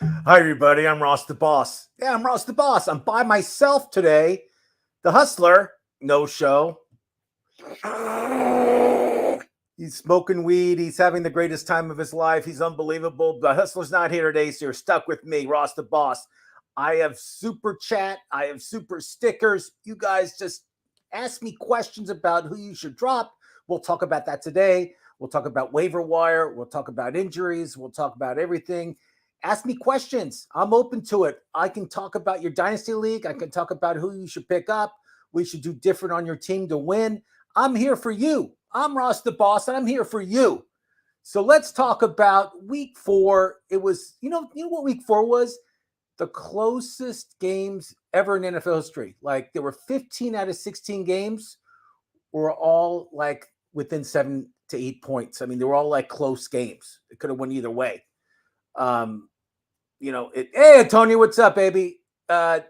Hi, everybody. I'm Ross the Boss. Yeah, I'm Ross the Boss. I'm by myself today. The Hustler, no show. He's smoking weed. He's having the greatest time of his life. He's unbelievable. The Hustler's not here today, so you're stuck with me, Ross the Boss. I have super chat. I have super stickers. You guys just ask me questions about who you should drop. We'll talk about that today. We'll talk about waiver wire. We'll talk about injuries. We'll talk about everything. Ask me questions. I'm open to it. I can talk about your dynasty league. I can talk about who you should pick up. We should do different on your team to win. I'm here for you. I'm Ross the Boss, and I'm here for you. So let's talk about week 4. It was, you know what week 4 was? The closest games ever in NFL history. Like there were 15 out of 16 games were all like within 7 to 8 points. I mean, they were all like close games. It could have went either way. Hey, Antonio, what's up, baby? You're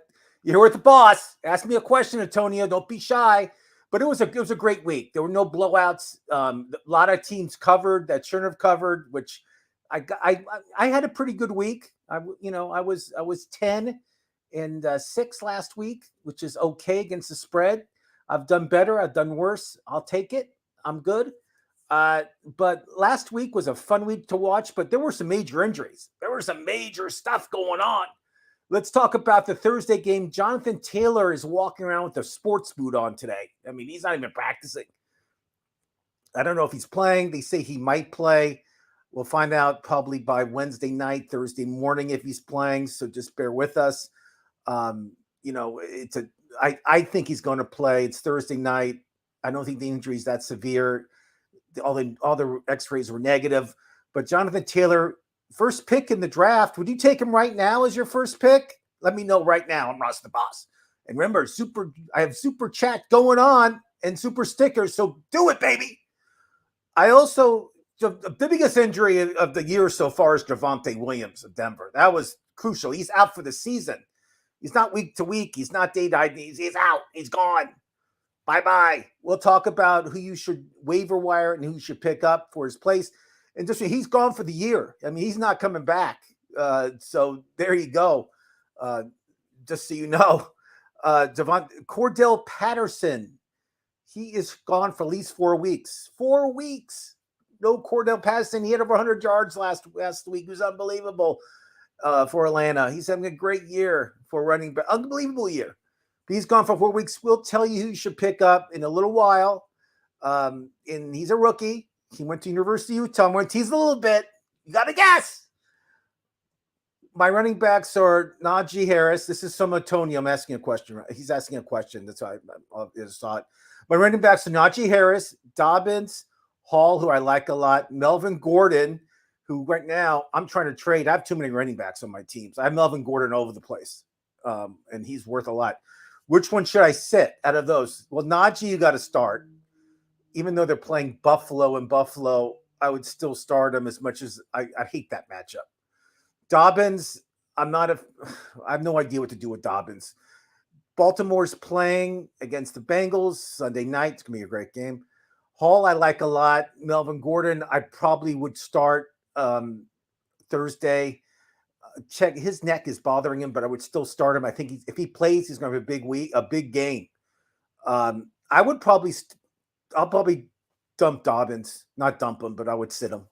here with the boss. Ask me a question, Antonio. Don't be shy. But it was a great week. There were no blowouts. A lot of teams covered that shouldn't have covered, which I had a pretty good week. I was 10-6 last week, which is okay against the spread. I've done better. I've done worse. I'll take it. I'm good. But last week was a fun week to watch, but there were some major injuries. There was some major stuff going on. Let's talk about the Thursday game. Jonathan Taylor is walking around with a sports boot on today. I mean, he's not even practicing. I don't know if he's playing. They say he might play. We'll find out probably by Wednesday night, Thursday morning if he's playing. So just bear with us. I think he's going to play. It's Thursday night. I don't think the injury is that severe. All the X-rays were negative. But Jonathan Taylor, first pick in the draft. Would you take him right now as your first pick? Let me know right now. I'm Ross the Boss. And remember, I have super chat going on and super stickers. So do it, baby. I also, the biggest injury of the year so far is Javonte Williams of Denver. That was crucial. He's out for the season. He's not week to week. He's not day to day. He's out. He's gone. Bye-bye. We'll talk about who you should waiver wire and who you should pick up for his place. And just he's gone for the year. I mean, he's not coming back. So there you go. Just so you know. Devon, Cordell Patterson, he is gone for at least 4 weeks. 4 weeks. No Cordell Patterson. He had over 100 yards last week. It was unbelievable for Atlanta. He's having a great year for running back. Unbelievable year. He's gone for 4 weeks. We'll tell you who you should pick up in a little while. And he's a rookie. He went to University of Utah. I'm going to tease a little bit. You got to guess. My running backs are Najee Harris. This is from Antonio. I'm asking a question. He's asking a question. That's why I just saw it. My running backs are Najee Harris, Dobbins, Hall, who I like a lot, Melvin Gordon, who right now I'm trying to trade. I have too many running backs on my teams. I have Melvin Gordon all over the place, and he's worth a lot. Which one should I sit out of those? Well, Najee, you got to start. Even though they're playing Buffalo, I would still start him as much as I hate that matchup. Dobbins, I have no idea what to do with Dobbins. Baltimore's playing against the Bengals Sunday night. It's going to be a great game. Hall, I like a lot. Melvin Gordon, I probably would start Thursday. Check his neck is bothering him, but I would still start him. I think if he plays, he's going to have a big game. I'll probably dump Dobbins, not dump him, but I would sit him.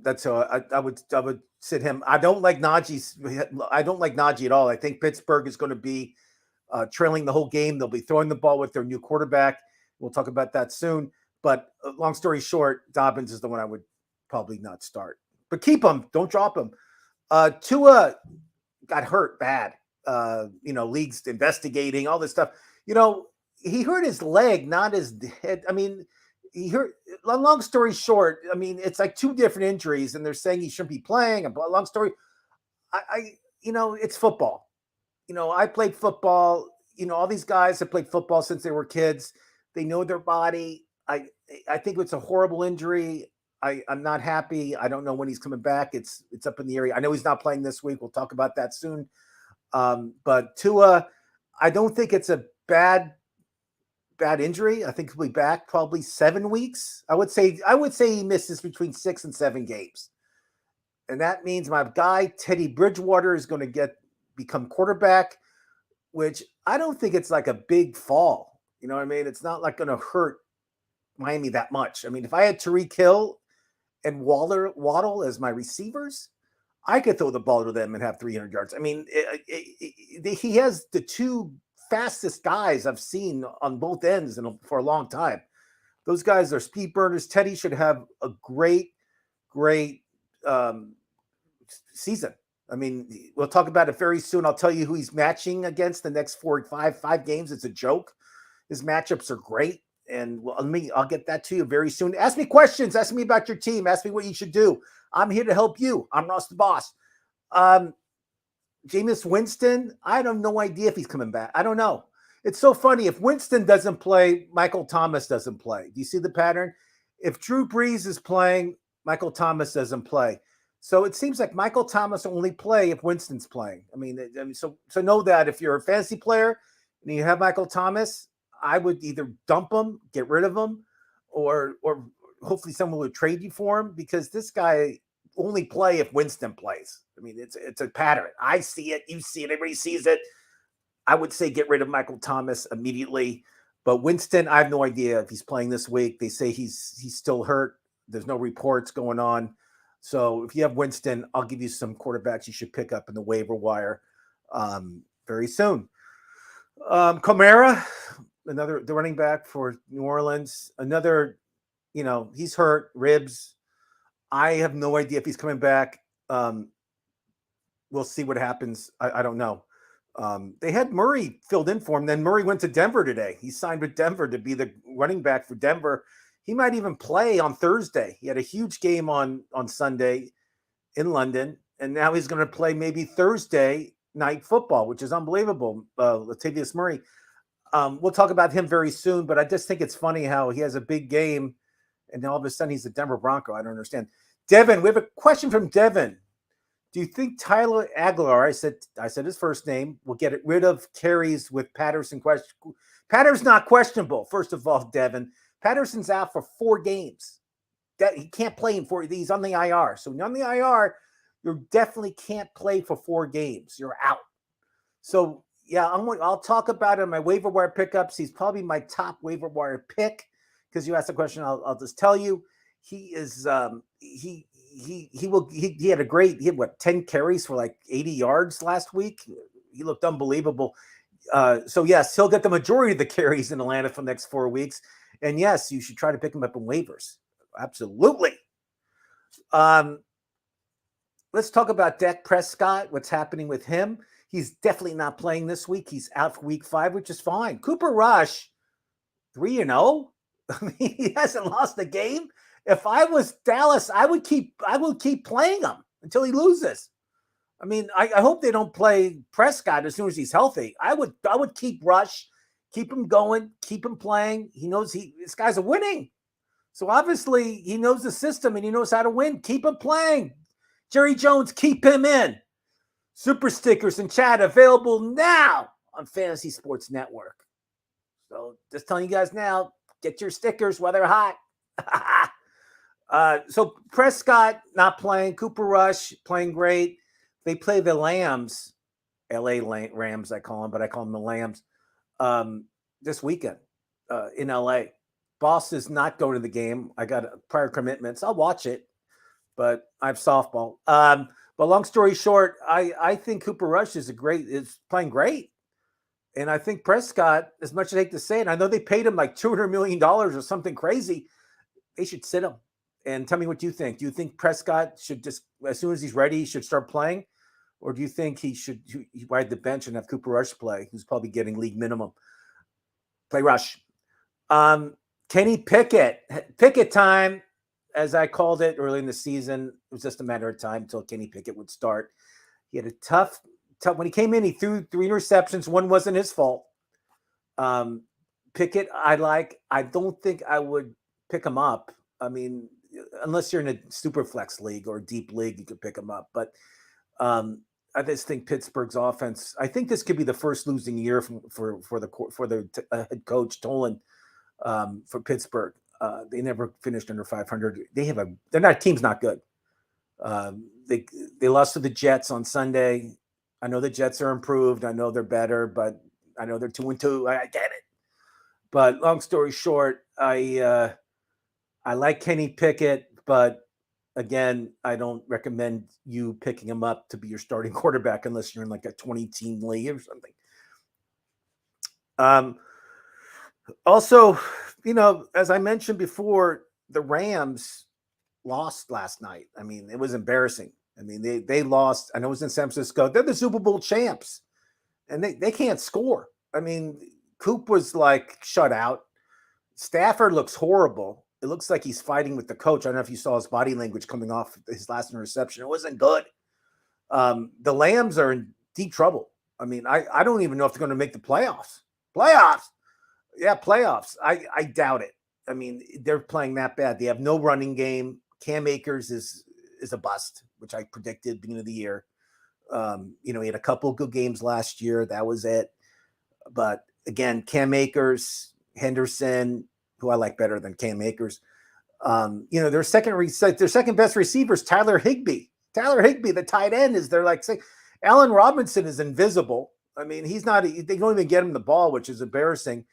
That's how I would sit him. I don't like Najee at all. I think Pittsburgh is going to be trailing the whole game. They'll be throwing the ball with their new quarterback. We'll talk about that soon. But long story short, Dobbins is the one I would probably not start. But keep him. Don't drop him. Tua got hurt bad. Leagues investigating all this stuff. He hurt his leg, not his head. I mean, he hurt. Long story short, I mean, it's like 2 different injuries, and they're saying he shouldn't be playing. And long story, it's football. I played football. All these guys have played football since they were kids. They know their body. I think it's a horrible injury. I'm not happy. I don't know when he's coming back. It's up in the area. I know he's not playing this week. We'll talk about that soon. But Tua, I don't think it's a bad injury. I think he'll be back probably 7 weeks. I would say he misses between 6 and 7 games. And that means my guy, Teddy Bridgewater, is going to become quarterback, which I don't think it's like a big fall. You know what I mean? It's not like going to hurt Miami that much. I mean, if I had Tyreek Hill and Waddle as my receivers, I could throw the ball to them and have 300 yards. I mean, he has the two fastest guys I've seen on both ends for a long time. Those guys are speed burners. Teddy should have a great season. I mean, we'll talk about it very soon. I'll tell you who he's matching against the next five games. It's a joke. His matchups are great. And I'll get that to you very soon. Ask me questions. Ask me about your team. Ask me what you should do. I'm here to help you. I'm Ross the Boss. Jameis Winston, I have no idea if he's coming back. I don't know. It's so funny. If Winston doesn't play, Michael Thomas doesn't play. Do you see the pattern? If Drew Brees is playing, Michael Thomas doesn't play. So it seems like Michael Thomas will only play if Winston's playing. I mean, so know that if you're a fantasy player and you have Michael Thomas, I would either dump him, get rid of him, or hopefully someone will trade you for him, because this guy only play if Winston plays. I mean, it's a pattern. I see it. You see it. Everybody sees it. I would say get rid of Michael Thomas immediately. But Winston, I have no idea if he's playing this week. They say he's still hurt. There's no reports going on. So if you have Winston, I'll give you some quarterbacks you should pick up in the waiver wire very soon. Chimera, the running back for New Orleans, he's hurt, ribs. I have no idea if he's coming back. We'll see what happens. I don't know. They had Murray filled in for him. Then Murray went to Denver today. He signed with Denver to be the running back for Denver. He might even play on Thursday. He had a huge game on Sunday in London, and now he's going to play maybe Thursday night football, which is unbelievable. Latavius Murray. We'll talk about him very soon, but I just think it's funny how he has a big game, and all of a sudden he's a Denver Bronco. I don't understand. Devin, we have a question from Devin. Do you think Tyler Aguilar, I said his first name, will get rid of carries with Patterson? Patterson's not questionable, first of all, Devin. Patterson's out for 4 games. He can't play in 4. He's on the IR. So when you're on the IR, you definitely can't play for 4 games. You're out. So, yeah, I'll talk about it in my waiver wire pickups. He's probably my top waiver wire pick, because you asked the question. I'll just tell you, he is he had 10 carries for like 80 yards last week. He looked unbelievable. So yes, he'll get the majority of the carries in Atlanta for the next 4 weeks. And yes, you should try to pick him up in waivers. Absolutely. Let's talk about Dak Prescott, what's happening with him. He's definitely not playing this week. He's out for week 5, which is fine. Cooper Rush, 3-0. I mean, he hasn't lost a game. If I was Dallas, I would keep playing him until he loses. I mean, I hope they don't play Prescott as soon as he's healthy. I would keep Rush, keep him going, keep him playing. He knows this guy's a winning. So obviously he knows the system and he knows how to win. Keep him playing. Jerry Jones, keep him in. Super stickers and chat available now on Fantasy Sports Network. So just telling you guys now, get your stickers while they're hot. So Prescott not playing. Cooper Rush playing great. They play the Lambs, LA Rams, I call them, but I call them the Lambs, this weekend in LA. Boss is not going to the game. I got prior commitments. I'll watch it, but I have softball. But long story short, I think Cooper Rush is playing great. And I think Prescott, as much as I hate to say it, I know they paid him like $200 million or something crazy. They should sit him. And tell me what you think. Do you think Prescott should just, as soon as he's ready, he should start playing? Or do you think he should ride the bench and have Cooper Rush play, who's probably getting league minimum? Play Rush. Kenny Pickett. Pickett time, as I called it early in the season. It was just a matter of time until Kenny Pickett would start. He had a tough, when he came in, he threw 3 interceptions. One wasn't his fault. Pickett, I don't think I would pick him up. I mean, unless you're in a super flex league or deep league, you could pick him up. But I just think Pittsburgh's offense, I think this could be the first losing year for the head coach Tolan for Pittsburgh. They never finished under 500. Team's not good. They lost to the Jets on Sunday. I know the Jets are improved. I know they're better, but I know they're 2-2. I get it. But long story short, I like Kenny Pickett, but again, I don't recommend you picking him up to be your starting quarterback unless you're in like a 20-team league or something. Also, as I mentioned before, the Rams lost last night. I mean, it was embarrassing. I mean, they lost. I know it was in San Francisco. They're the Super Bowl champs, and they can't score. I mean, Coop was like shut out. Stafford looks horrible. It looks like he's fighting with the coach. I don't know if you saw his body language coming off his last interception. It wasn't good. The Lambs are in deep trouble. I mean, I don't even know if they're going to make the playoffs. Playoffs. Yeah, playoffs. I doubt it. I mean, they're playing that bad. They have no running game. Cam Akers is a bust, which I predicted beginning of the year. He had a couple of good games last year. That was it. But again, Cam Akers, Henderson, who I like better than Cam Akers. Their second best receiver is Tyler Higbee. Tyler Higbee, the tight end, is they're like saying Allen Robinson is invisible. I mean, he's not. They don't even get him the ball, which is embarrassing.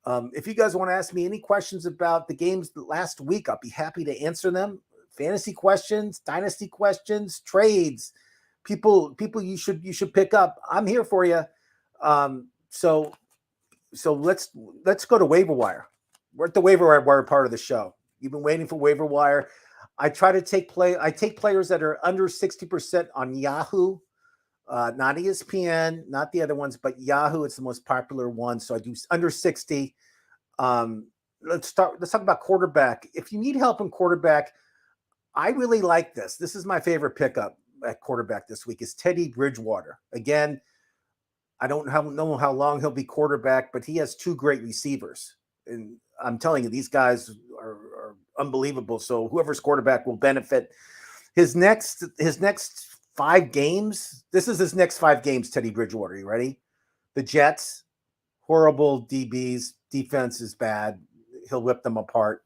If you guys want to ask me any questions about the games last week, I'll be happy to answer them. Fantasy questions, dynasty questions, trades, people you should pick up. I'm here for you. So let's go to Waiver Wire. We're at the Waiver Wire part of the show. You've been waiting for Waiver Wire. I try to take players that are under 60% on Yahoo, not ESPN, not the other ones, but Yahoo. It's the most popular one. So I do under 60. Let's talk about quarterback. If you need help in quarterback, I really like this. This is my favorite pickup at quarterback this week is Teddy Bridgewater. Again, I don't know how long he'll be quarterback, but he has two great receivers. And I'm telling you, these guys are unbelievable. So whoever's quarterback will benefit. His next 5 games. This is his next 5 games, Teddy Bridgewater. You ready? The Jets, horrible DBs. Defense is bad. He'll whip them apart.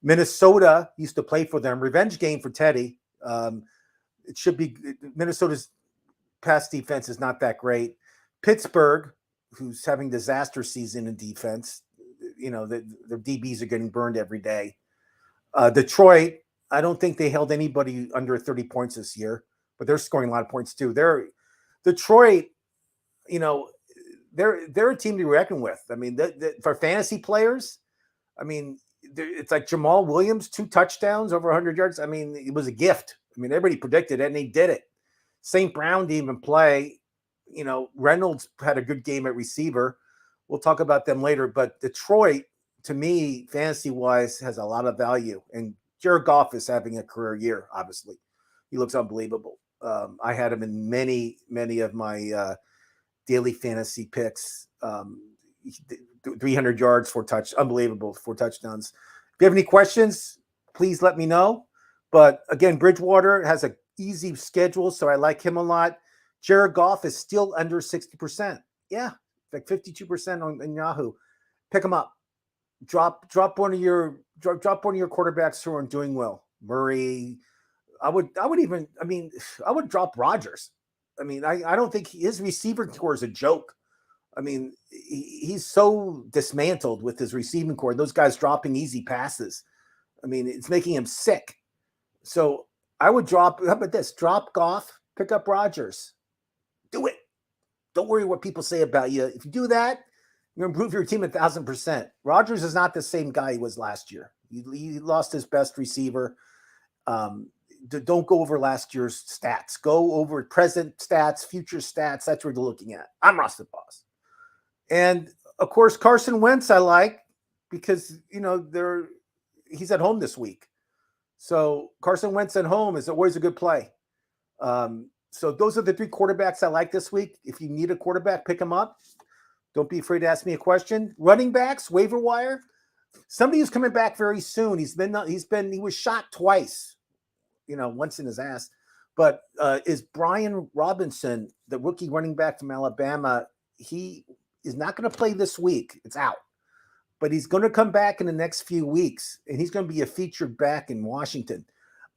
Minnesota used to play for them. Revenge game for Teddy. It should be Minnesota's pass defense is not that great. Pittsburgh, who's having disaster season in defense. The DBs are getting burned every day. Detroit, I don't think they held anybody under 30 points this year, but they're scoring a lot of points too. Detroit, they're a team to be reckoned with. I mean, for fantasy players, I mean, it's like Jamal Williams, 2 touchdowns, over 100 yards. I mean, it was a gift. I mean, everybody predicted it, and he did it. St. Brown didn't even play. Reynolds had a good game at receiver. We'll talk about them later. But Detroit, to me, fantasy-wise, has a lot of value. And Jared Goff is having a career year, obviously. He looks unbelievable. I had him in many, many of my daily fantasy picks. 300 yards, 4 unbelievable, 4 touchdowns. If you have any questions, please let me know. But again, Bridgewater has an easy schedule, so I like him a lot. Jared Goff is still under 60%. Yeah, like 52% on Yahoo. Pick him up. Drop one of your quarterbacks who aren't doing well. Murray. I would drop Rodgers. I mean, I don't think his receiver core is a joke. I mean, he's so dismantled with his receiving core. Those guys dropping easy passes. I mean, it's making him sick. So I would drop. How about this? Drop Goff, pick up Rodgers. Do it. Don't worry what people say about you. If you do that, you're going to improve your team 1,000%. Rodgers is not the same guy he was last year. He lost his best receiver. Don't go over last year's stats. Go over present stats, future stats. That's what you're looking at. I'm Rusted Boss. And, of course, Carson Wentz I like because, he's at home this week. So Carson Wentz at home is always a good play. So those are the 3 quarterbacks I like this week. If you need a quarterback, pick them up. Don't be afraid to ask me a question. Running backs, waiver wire. Somebody who's coming back very soon. He was shot twice, once in his ass. But is Brian Robinson, the rookie running back from Alabama? He is not going to play this week. It's out. But he's going to come back in the next few weeks, and he's going to be a featured back in Washington.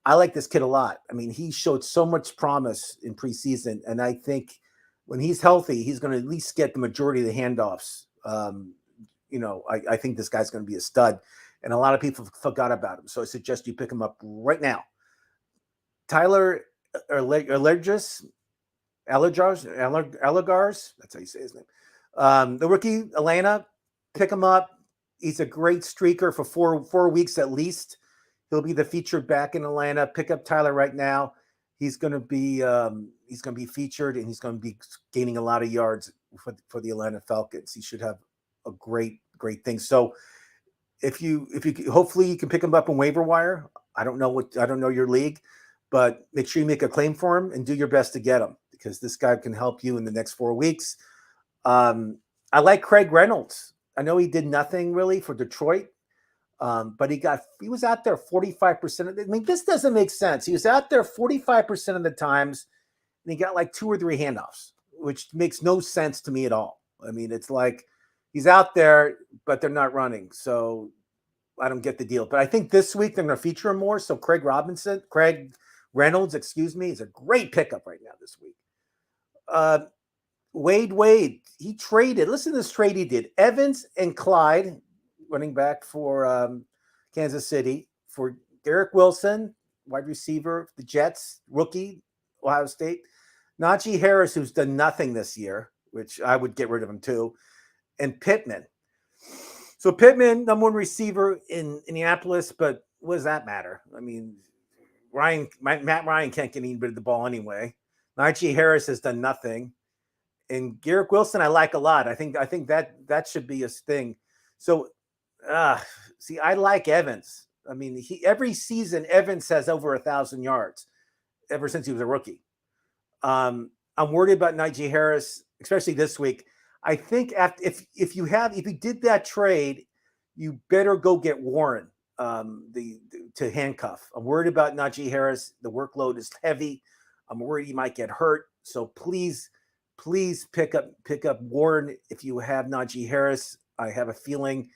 I like this kid a lot. I mean, he showed so much promise in preseason, and I think when he's healthy, he's going to at least get the majority of the handoffs. I think this guy's going to be a stud, and a lot of people forgot about him. So I suggest you pick him up right now. Tyler Allergars, that's how you say his name. The rookie, Atlanta, pick him up. He's a great streaker for four weeks at least. He'll be the featured back in Atlanta. Pick up Tyler right now. He's going to be featured, and he's going to be gaining a lot of yards for the Atlanta Falcons. He should have a great thing. So if you hopefully you can pick him up on waiver wire. I don't know your league, but make sure you make a claim for him and do your best to get him, because this guy can help you in the next 4 weeks. I like Craig Reynolds. I know he did nothing really for Detroit, but he was out there 45% of it. I mean, this doesn't make sense. He was out there 45% of the times, and he got like 2 or 3 handoffs, which makes no sense to me at all. I mean, it's like he's out there, but they're not running. So I don't get the deal. But I think this week they're going to feature him more. So Craig Reynolds, is a great pickup right now this week. Wade, he traded. Listen to this trade he did. Evans and Clyde, running back for Kansas City, for Garrett Wilson, wide receiver, the Jets, rookie, Ohio State. Najee Harris, who's done nothing this year, which I would get rid of him too, and Pittman. So Pittman, number 1 receiver in Indianapolis, but what does that matter? I mean, Matt Ryan can't get any bit of the ball anyway. Najee Harris has done nothing. And Garrett Wilson, I like a lot. I think that should be a thing. So, I like Evans. I mean, every season Evans has over 1,000 yards ever since he was a rookie. I'm worried about Najee Harris, especially this week. I think if you did that trade, you better go get Warren to handcuff. I'm worried about Najee Harris. The workload is heavy. I'm worried he might get hurt. So please pick up Warren if you have Najee Harris. I have a feeling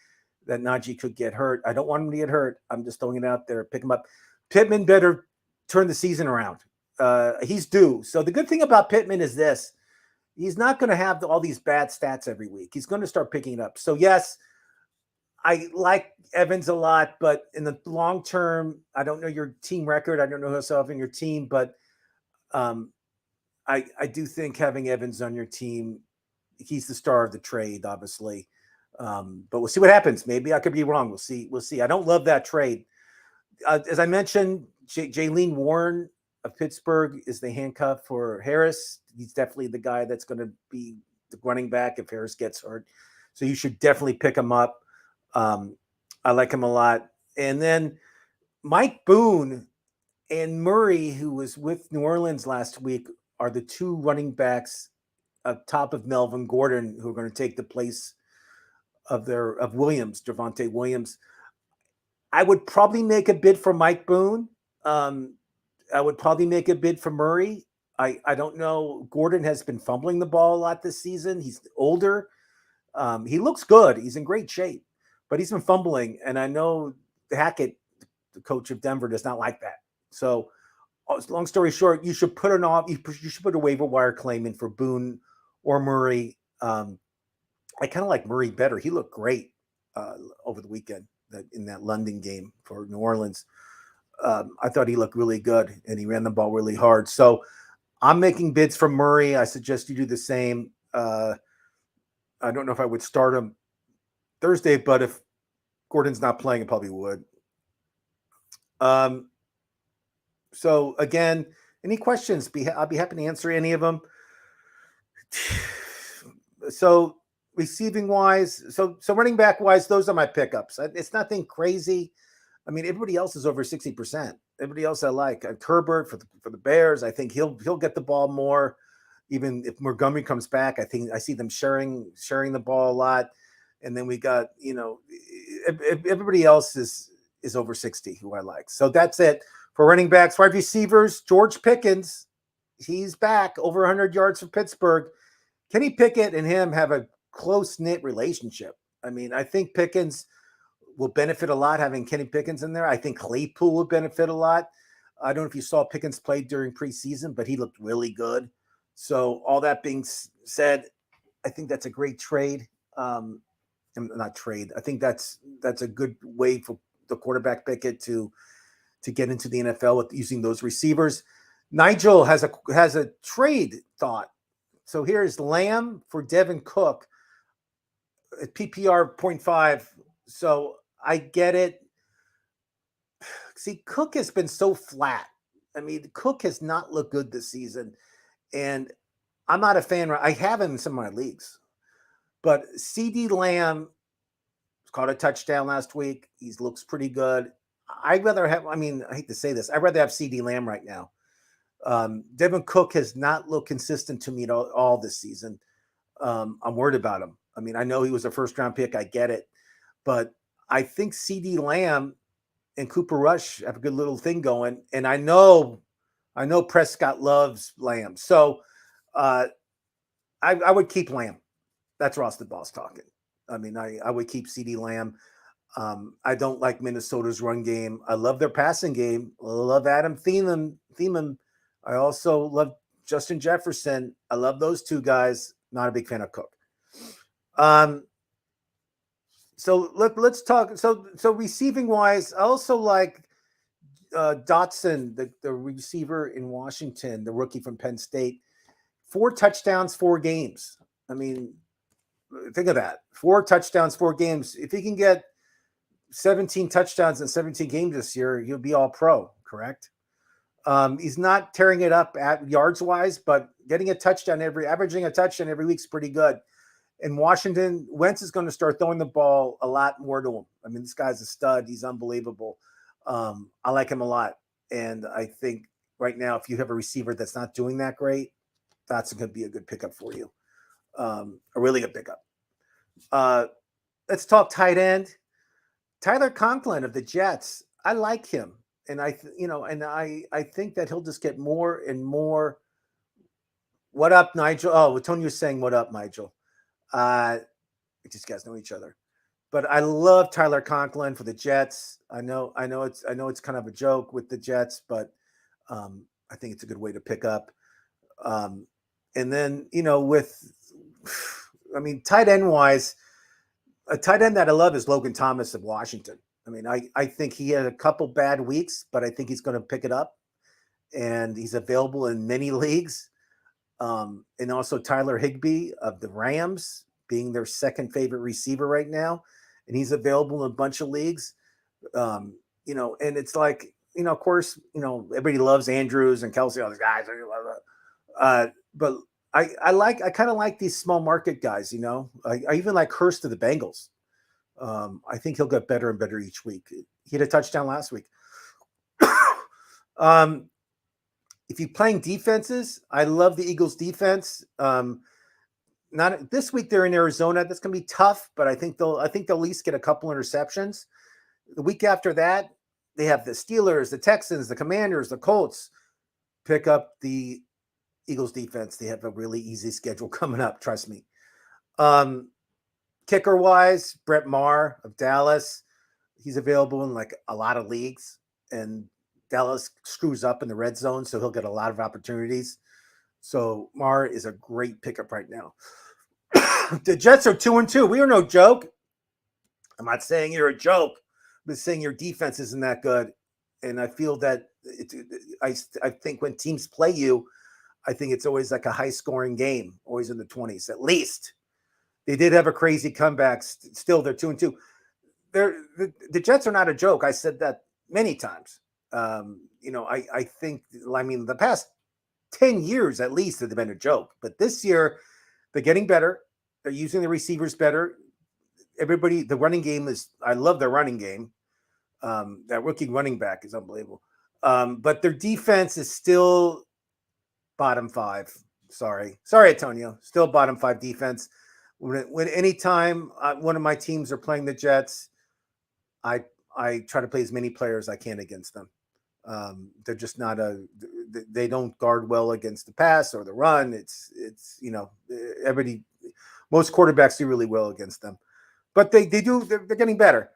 that Najee could get hurt. I don't want him to get hurt. I'm just throwing it out there. Pick him up. Pittman better turn the season around. He's due. So the good thing about Pittman is this. He's not going to have all these bad stats every week. He's going to start picking it up. So yes, I like Evans a lot, but in the long term, I don't know your team record. I don't know who's on your team, but I do think having Evans on your team, he's the star of the trade, obviously. But we'll see what happens. Maybe I could be wrong. We'll see. I don't love that trade. As I mentioned, Jaylen Warren of Pittsburgh is the handcuff for Harris. He's definitely the guy that's going to be the running back if Harris gets hurt. So you should definitely pick him up. I like him a lot. And then Mike Boone and Murray, who was with New Orleans last week, are the 2 running backs up top of Melvin Gordon, who are going to take the place of Williams, Javonte Williams. I would probably make a bid for Mike Boone. I would probably make a bid for Murray. I don't know. Gordon has been fumbling the ball a lot this season. He's older. He looks good. He's in great shape, but he's been fumbling. And I know Hackett, the coach of Denver, does not like that. So long story short, you should put a waiver wire claim in for Boone or Murray. I kind of like Murray better. He looked great over the weekend in that London game for New Orleans. I thought he looked really good, and he ran the ball really hard. So I'm making bids for Murray. I suggest you do the same. I don't know if I would start him Thursday, but if Gordon's not playing, I probably would. So again, any questions? I'll be happy to answer any of them. So receiving wise, so running back wise, those are my pickups. It's nothing crazy. I mean, everybody else is over 60%. Everybody else I like. Herbert for the Bears. I think he'll get the ball more. Even if Montgomery comes back, I think I see them sharing the ball a lot. And then we got, everybody else is over 60 who I like. So that's it for running backs. Wide receivers, George Pickens, he's back, over 100 yards for Pittsburgh. Kenny Pickett and him have a close-knit relationship. I mean, I think Pickens will benefit a lot having Kenny Pickens in there. I think Claypool would benefit a lot. I don't know if you saw Pickens play during preseason, but he looked really good. So all that being said, I think that's a great trade. Not trade. I think that's a good way for the quarterback Pickett to get into the NFL with using those receivers. Nigel has a trade thought. So here's Lamb for Devin Cook at PPR 0.5. So I get it. See, Cook has been so flat. I mean, Cook has not looked good this season. And I'm not a fan. I have him in some of my leagues. But CD Lamb caught a touchdown last week. He looks pretty good. I'd rather have, I hate to say this, I'd rather have CD Lamb right now. Devin Cook has not looked consistent to me at all this season. I'm worried about him. I mean, I know he was a first-round pick. I get it. But I think CD Lamb and Cooper Rush have a good little thing going. And I know Prescott loves Lamb. So I would keep Lamb. That's Ross the Boss talking. I mean, I would keep CD Lamb. I don't like Minnesota's run game. I love their passing game. I love Adam Thielen. I also love Justin Jefferson. I love those two guys. Not a big fan of Cook. So let's talk. So receiving wise, I also like Dotson, the receiver in Washington, the rookie from Penn State. 4 touchdowns, 4 games. I mean, think of that. 4 touchdowns, 4 games. If he can get 17 touchdowns in 17 games this year, he'll be all pro, correct? He's not tearing it up at yards wise, but averaging a touchdown every week is pretty good. In Washington, Wentz is going to start throwing the ball a lot more to him. I mean, this guy's a stud. He's unbelievable. I like him a lot. And I think right now, if you have a receiver that's not doing that great, that's going to be a good pickup for you. A really good pickup. Let's talk tight end. Tyler Conklin of the Jets. I like him. And I think that he'll just get more and more. What up, Nigel? Oh, Tonio's saying, what up, Nigel? These guys know each other. But I love Tyler Conklin for the Jets. I know it's kind of a joke with the Jets, but I think it's a good way to pick up. And then, tight end wise, a tight end that I love is Logan Thomas of Washington. I mean, I think he had a couple bad weeks, but I think he's going to pick it up, and he's available in many leagues. And also Tyler Higbee of the Rams being their second favorite receiver right now, and he's available in a bunch of leagues. And it's like, of course, everybody loves Andrews and Kelsey, all these guys. But I kind of like these small market guys. I even like Hurst of the Bengals. I think he'll get better and better each week. He had a touchdown last week. If you're playing defenses, I love the Eagles defense. Not this week, they're in Arizona. That's going to be tough, but I think they'll at least get a couple interceptions. The week after that, they have the Steelers, the Texans, the Commanders, the Colts. Pick up the Eagles defense. They have a really easy schedule coming up. Trust me. Kicker wise, Brett Maher of Dallas. He's available in like a lot of leagues, and Dallas screws up in the red zone, so he'll get a lot of opportunities. So Maher is a great pickup right now. The Jets are 2-2. We are no joke. I'm not saying you're a joke, but saying your defense isn't that good. And I feel that I think when teams play you, I think it's always like a high-scoring game, always in the 20s at least. They did have a crazy comeback. Still, they're 2-2. The Jets are not a joke. I said that many times. I think, the past 10 years at least have been a joke. But this year, they're getting better. They're using the receivers better. The running game I love their running game. That rookie running back is unbelievable. But their defense is still bottom 5. Sorry, Antonio. Still bottom 5 defense. When anytime one of my teams are playing the Jets, I try to play as many players as I can against them. They're just not they don't guard well against the pass or the run. Most quarterbacks do really well against them, but they're getting better.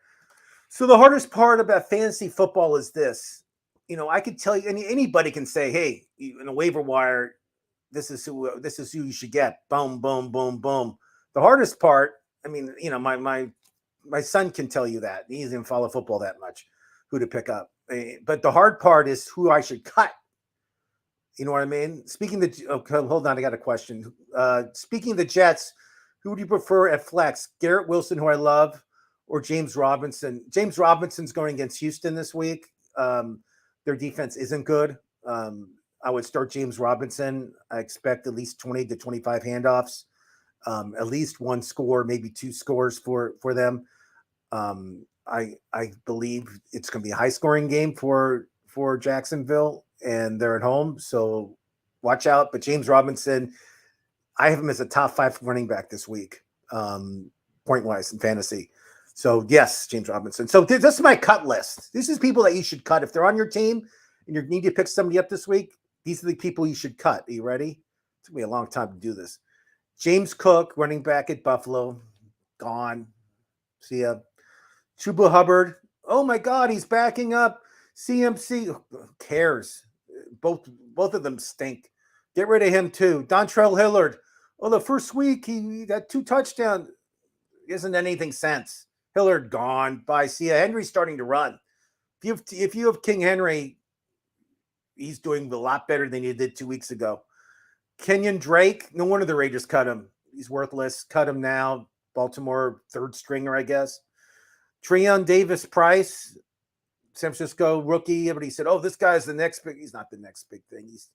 So the hardest part about fantasy football is this, I could tell you, anybody can say, hey, in a waiver wire, this is who you should get. Boom, boom, boom, boom. The hardest part, my son can tell you that. He doesn't follow football that much, who to pick up. But the hard part is who I should cut. You know what I mean? Hold on, I got a question. Speaking of the Jets, who would you prefer at flex? Garrett Wilson, who I love, or James Robinson? James Robinson's going against Houston this week. Their defense isn't good. I would start James Robinson. I expect at least 20 to 25 handoffs, at least one score, maybe two scores for them. I believe it's going to be a high-scoring game for Jacksonville, and they're at home, so watch out. But James Robinson, I have him as a top 5 running back this week, point-wise in fantasy. So, yes, James Robinson. So this is my cut list. This is people that you should cut. If they're on your team and you need to pick somebody up this week, these are the people you should cut. Are you ready? It's going to be a long time to do this. James Cook, running back at Buffalo, gone. See ya. Chuba Hubbard. Oh, my God, he's backing up. CMC. Who cares? Both of them stink. Get rid of him, too. Dontrell Hillard. Oh, the first week, he got 2 touchdowns. Isn't anything sense. Hillard gone. Bye. See ya. Henry's starting to run. If you have King Henry, he's doing a lot better than he did 2 weeks ago. Kenyon Drake, no wonder the Raiders cut him. He's worthless. Cut him now. Baltimore third stringer, I guess. Treon Davis Price, San Francisco rookie. Everybody said, oh, this guy's the next big. He's not the next big thing. He's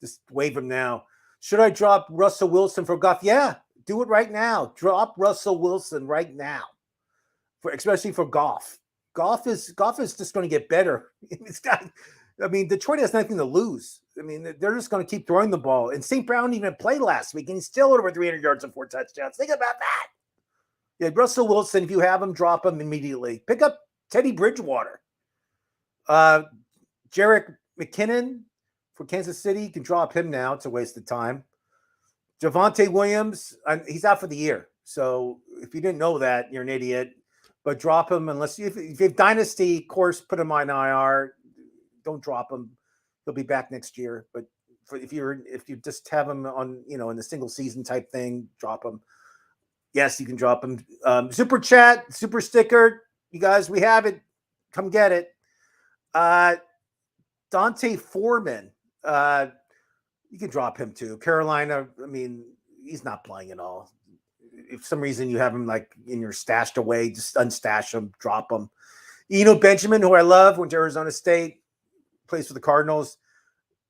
just waive him now. Should I drop Russell Wilson for Goff? Yeah, do it right now. Drop Russell Wilson right now, especially for Goff. Goff is just going to get better. Detroit has nothing to lose. They're just going to keep throwing the ball. And St. Brown didn't even play last week, and he's still over 300 yards and 4 touchdowns. Think about that. Yeah, Russell Wilson, if you have him, drop him immediately. Pick up Teddy Bridgewater. Jerick McKinnon for Kansas City. You can drop him now. It's a waste of time. Javonte Williams, he's out for the year. So if you didn't know that, you're an idiot. But drop him unless if you have Dynasty, of course, put him on IR. Don't drop him. He'll be back next year. But if you just have him on, in the single season type thing, drop him. Yes, you can drop him. Super chat, super sticker. You guys, we have it. Come get it. Dante Foreman. You can drop him too. Carolina, he's not playing at all. If for some reason you have him like in your stashed away, just unstash him, drop him. Benjamin, who I love, went to Arizona State, plays for the Cardinals.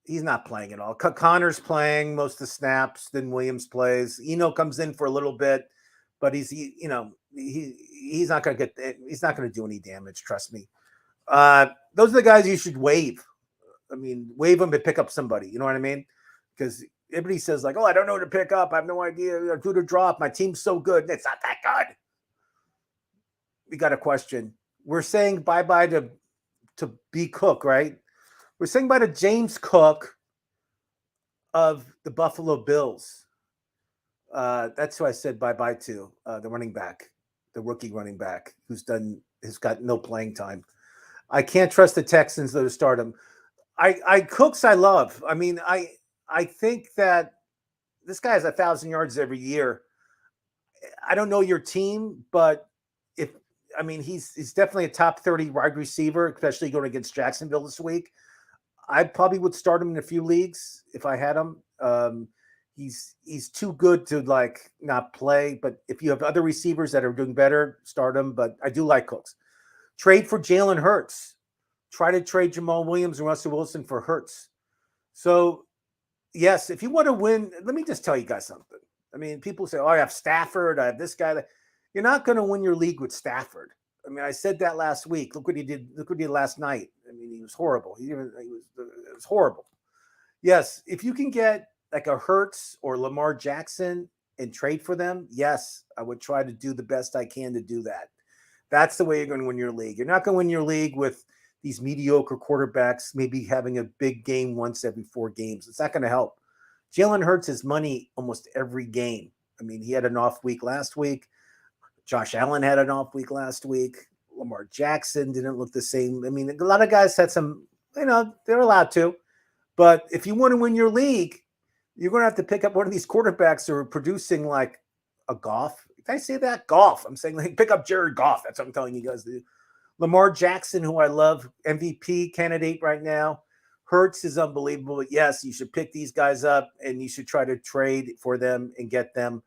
He's not playing at all. Connor's playing most of the snaps. Then Williams plays. Comes in for a little bit, but he's not going to he's not going to do any damage. Trust me. Those are the guys you should waive. Waive them to pick up somebody. You know what I mean? Because everybody says like, oh, I don't know who to pick up. I have no idea who to drop. My team's so good. It's not that good. We got a question. We're saying bye-bye to B. Cook, right? We're saying bye to James Cook of the Buffalo Bills. That's who I said bye-bye to, the running back, the rookie running back has got no playing time. I can't trust the Texans, though, to start him. Cooks I love. I think that this guy has 1,000 yards every year. I don't know your team, but he's definitely a top 30 wide receiver, especially going against Jacksonville this week. I probably would start him in a few leagues if I had him. He's too good to not play, but if you have other receivers that are doing better, start him. But I do like Cooks. Trade for Jalen Hurts. Try to trade Jamal Williams and Russell Wilson for Hurts. So, yes, if you want to win, let me just tell you guys something. People say, oh, I have Stafford, I have this guy. You're not going to win your league with Stafford. I said that last week. Look what he did. Look what he did last night. He was horrible. It was horrible. Yes, if you can get like a Hurts or Lamar Jackson and trade for them, yes, I would try to do the best I can to do that. That's the way you're going to win your league. You're not going to win your league with these mediocre quarterbacks maybe having a big game once every 4 games. It's not going to help. Jalen Hurts has money almost every game. He had an off week last week. Josh Allen had an off week last week. Lamar Jackson didn't look the same. A lot of guys had some they're allowed to. But if you want to win your league, you're going to have to pick up one of these quarterbacks who are producing like a Goff. Did I say that? Goff. I'm saying like pick up Jared Goff. That's what I'm telling you guys to do. Lamar Jackson, who I love, MVP candidate right now. Hurts is unbelievable. But yes, you should pick these guys up and you should try to trade for them and get them.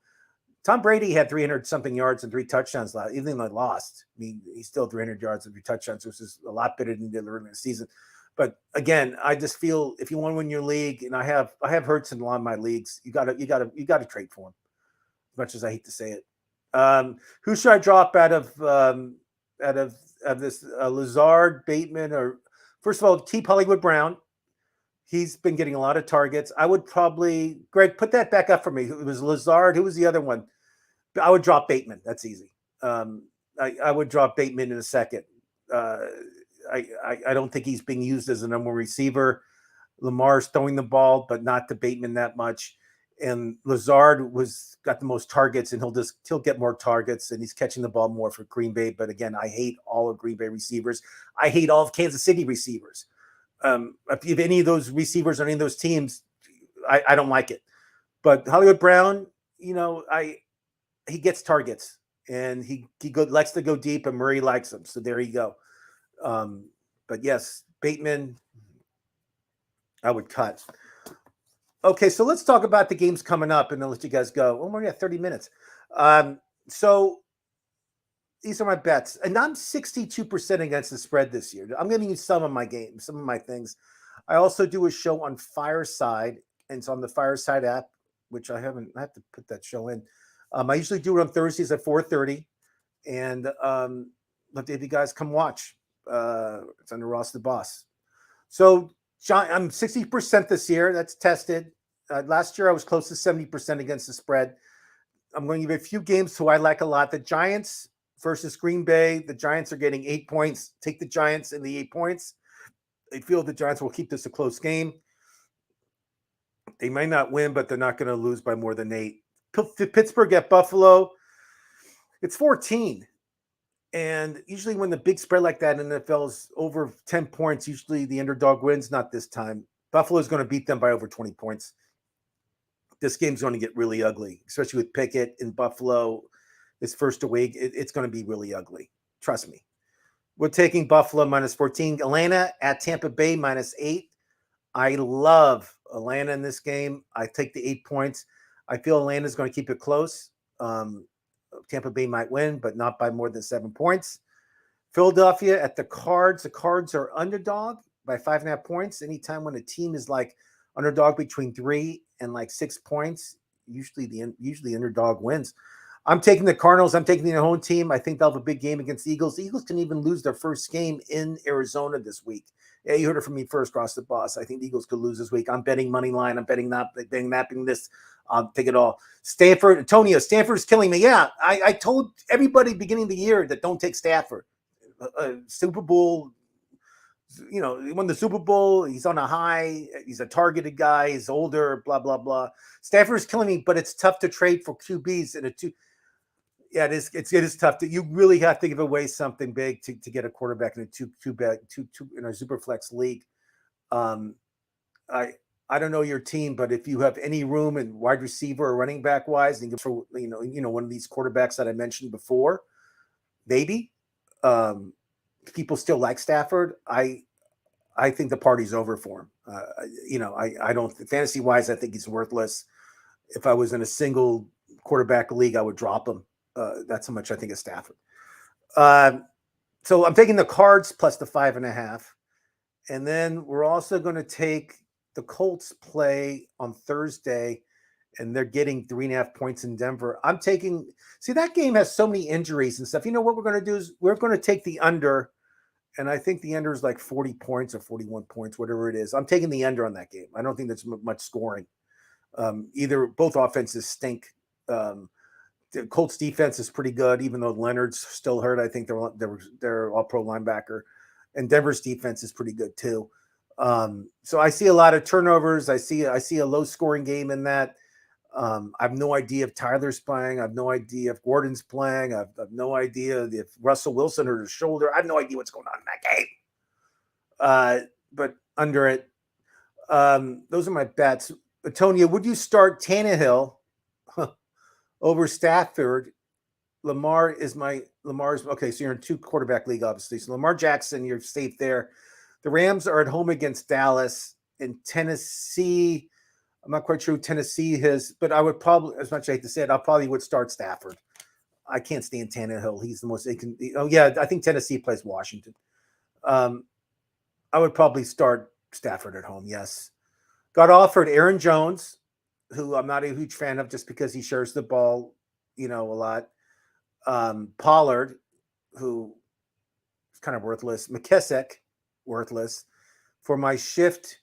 Tom Brady had 300 something yards and 3 touchdowns last, even though they lost. I mean, he's still 300 yards and 3 touchdowns, which is a lot better than he did earlier in the season. But again, I just feel if you want to win your league, and I have Hurts in a lot of my leagues, you gotta trade for him. As much as I hate to say it, who should I drop out of this Lazard, Bateman, or first of all keep Hollywood Brown? He's been getting a lot of targets. I would probably Greg put that back up for me. It was Lazard. Who was the other one? I would drop Bateman. That's easy. I would drop Bateman in a second. I don't think he's being used as a number one receiver. Lamar's throwing the ball, but not to Bateman that much. And Lazard got the most targets, and he'll get more targets, and he's catching the ball more for Green Bay. But again, I hate all of Green Bay receivers. I hate all of Kansas City receivers. If any of those receivers on any of those teams, I don't like it. But Hollywood Brown, he gets targets, and he likes to go deep, and Murray likes him. So there you go. But yes, Bateman, I would cut. Okay, so let's talk about the games coming up, and then let you guys go. Oh, we got 30 minutes. So these are my bets, and I'm 62% against the spread this year. I'm giving you some of my games, some of my things. I also do a show on Fireside, and it's on the Fireside app, which I have to put that show in. I usually do it on Thursdays at 4:30, and let you guys come watch. It's under Ross the Boss. So John, I'm 60% this year. That's tested. Last year I was close to 70% against the spread. I'm going to give you a few games who I like a lot. The Giants versus Green Bay. The Giants are getting 8 points. Take the Giants in the 8 points. I feel the Giants will keep this a close game. They might not win, but they're not going to lose by more than 8. Pittsburgh at Buffalo. It's 14. And usually when the big spread like that in the NFL is over 10 points, usually the underdog wins. Not this time. Buffalo is going to beat them by over 20 points. This game's going to get really ugly, especially with Pickett in Buffalo. His first away, it's going to be really ugly. Trust me. We're taking Buffalo minus 14. Atlanta at Tampa Bay minus 8. I love Atlanta in this game. I take the 8 points. I feel Atlanta's going to keep it close. Tampa Bay might win, but not by more than 7 points. Philadelphia at the Cards. The Cards are underdog by 5.5 points. Anytime when a team is like underdog between 3 and like 6 points, usually the underdog wins. I'm taking the Cardinals. I'm taking the home team. I think they'll have a big game against the Eagles. The Eagles can even lose their first game in Arizona this week. Yeah, you heard it from me first, Ross the Boss. I think the Eagles could lose this week. I'm betting money line. I'm betting mapping this. I'll take it all. Stanford is killing me. Yeah, I told everybody beginning of the year that don't take Stafford. Super Bowl, he won the Super Bowl. He's on a high. He's a targeted guy. He's older, blah, blah, blah. Stafford is killing me, but it's tough to trade for QBs in a two. Yeah, it is. It is tough. You really have to give away something big to get a quarterback in a two in a super flex league. I don't know your team, but if you have any room in wide receiver or running back wise, and for one of these quarterbacks that I mentioned before, maybe people still like Stafford. I think the party's over for him. I don't fantasy wise. I think he's worthless. If I was in a single quarterback league, I would drop him. That's how much I think of Stafford. So I'm taking the Cards plus the 5.5. And then we're also going to take the Colts play on Thursday, and they're getting 3.5 points in Denver. That game has so many injuries and stuff. You know what we're going to do is we're going to take the under, and I think the under is like 40 points or 41 points, whatever it is. I'm taking the under on that game. I don't think there's much scoring. Both offenses stink. The Colts defense is pretty good, even though Leonard's still hurt. I think they're all pro linebacker, and Denver's defense is pretty good too. So I see a lot of turnovers. I see a low scoring game in that. I have no idea if Tyler's playing. I have no idea if Gordon's playing. I have no idea if Russell Wilson hurt his shoulder. I have no idea what's going on in that game. but under it. Those are my bets. Antonio, would you start Tannehill over Stafford? Lamar's okay. So you're in 2-quarterback league, obviously. So Lamar Jackson, you're safe there. The Rams are at home against Dallas. In Tennessee, I'm not quite sure who Tennessee is, but I would probably, as much as I hate to say it, I probably would start Stafford. I can't stand Tannehill. He's the most they can. Oh yeah, I think Tennessee plays Washington. I would probably start Stafford at home. Yes, got offered Aaron Jones, who I'm not a huge fan of, just because he shares the ball, a lot. Pollard, who is kind of worthless. McKissick, worthless. For my shift,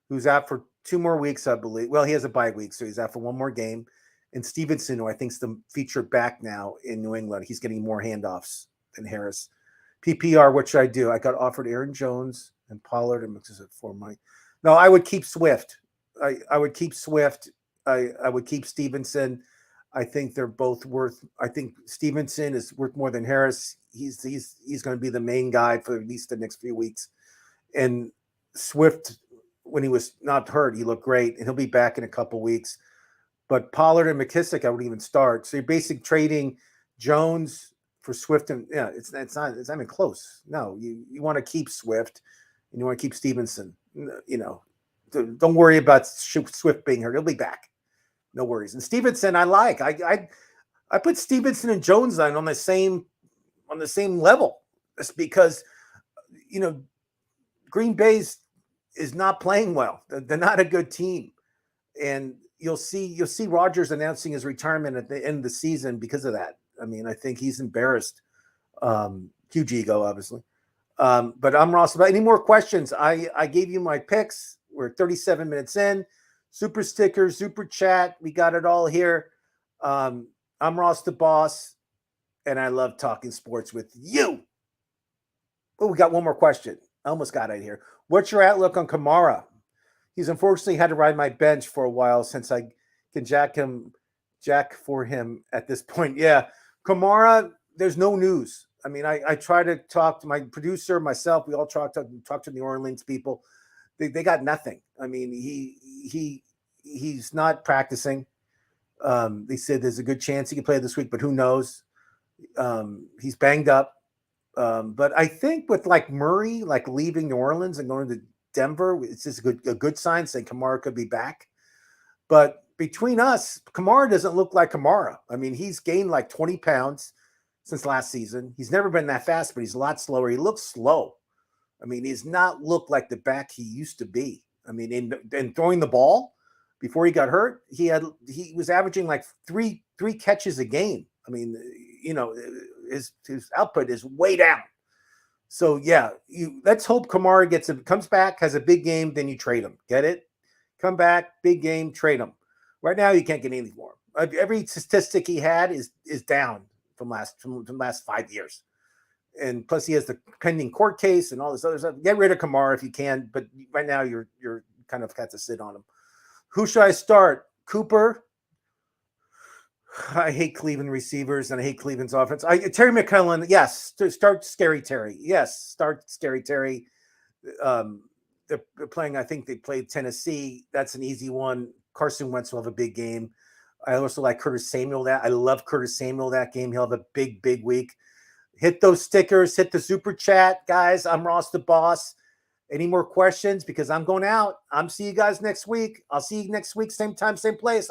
who's out for 2 more weeks, I believe. Well, he has a bye week, so he's out for 1 more game. And Stevenson, who I think is the featured back now in New England, he's getting more handoffs than Harris. PPR, what should I do? I got offered Aaron Jones and Pollard and McKissick for my. No, I would keep Swift. I would keep Swift. I would keep Stevenson. I think they're both worth. I think Stevenson is worth more than Harris. He's going to be the main guy for at least the next few weeks. And Swift, when he was not hurt, he looked great, and he'll be back in a couple weeks. But Pollard and McKissick, I wouldn't even start. So you're basically trading Jones for Swift, and it's not even close. No, you want to keep Swift, and you want to keep Stevenson. Don't worry about Swift being hurt; he'll be back. No worries. And Stevenson, I like. I put Stevenson and Jones on the same level, just because Green Bay is not playing well. They're not a good team, and you'll see Rodgers announcing his retirement at the end of the season because of that. I mean, I think he's embarrassed. Huge ego, obviously. But I'm Ross. About any more questions? I gave you my picks. We're 37 minutes in. Super stickers, super chat. We got it all here. I'm Ross the Boss, and I love talking sports with you. Oh, we got one more question. I almost got it here. What's your outlook on Chimera? He's unfortunately had to ride my bench for a while since I can jack for him at this point. Yeah, Chimera, there's no news. I mean, I try to talk to my producer, myself. We all talk to the New Orleans people. They got nothing. I mean, he's not practicing. They said there's a good chance he can play this week, but who knows? He's banged up. But I think with Murray leaving New Orleans and going to Denver, it's just a good sign saying Chimera could be back. But between us, Chimera doesn't look like Chimera. I mean, he's gained 20 pounds since last season. He's never been that fast, but he's a lot slower. He looks slow. I mean, he's not looked like the back he used to be. I mean, in throwing the ball before he got hurt, he was averaging three catches a game. I mean, his output is way down. So yeah, let's hope Chimera comes back, has a big game, then you trade him. Get it? Come back, big game, trade him. Right now, you can't get anything more. Every statistic he had is down from last 5 years. And plus, he has the pending court case and all this other stuff. Get rid of Chimera if you can, but right now you're kind of got to sit on him. Who should I start? Cooper. I hate Cleveland receivers and I hate Cleveland's offense. Terry McClellan, yes. Start Scary Terry. Yes, start Scary Terry. They're playing. I think they played Tennessee. That's an easy one. Carson Wentz will have a big game. I also like Curtis Samuel. I love Curtis Samuel that game. He'll have a big week. Hit those stickers. Hit the super chat, guys. I'm Ross the Boss. Any more questions? Because I'm going out. See you guys next week. I'll see you next week, same time, same place.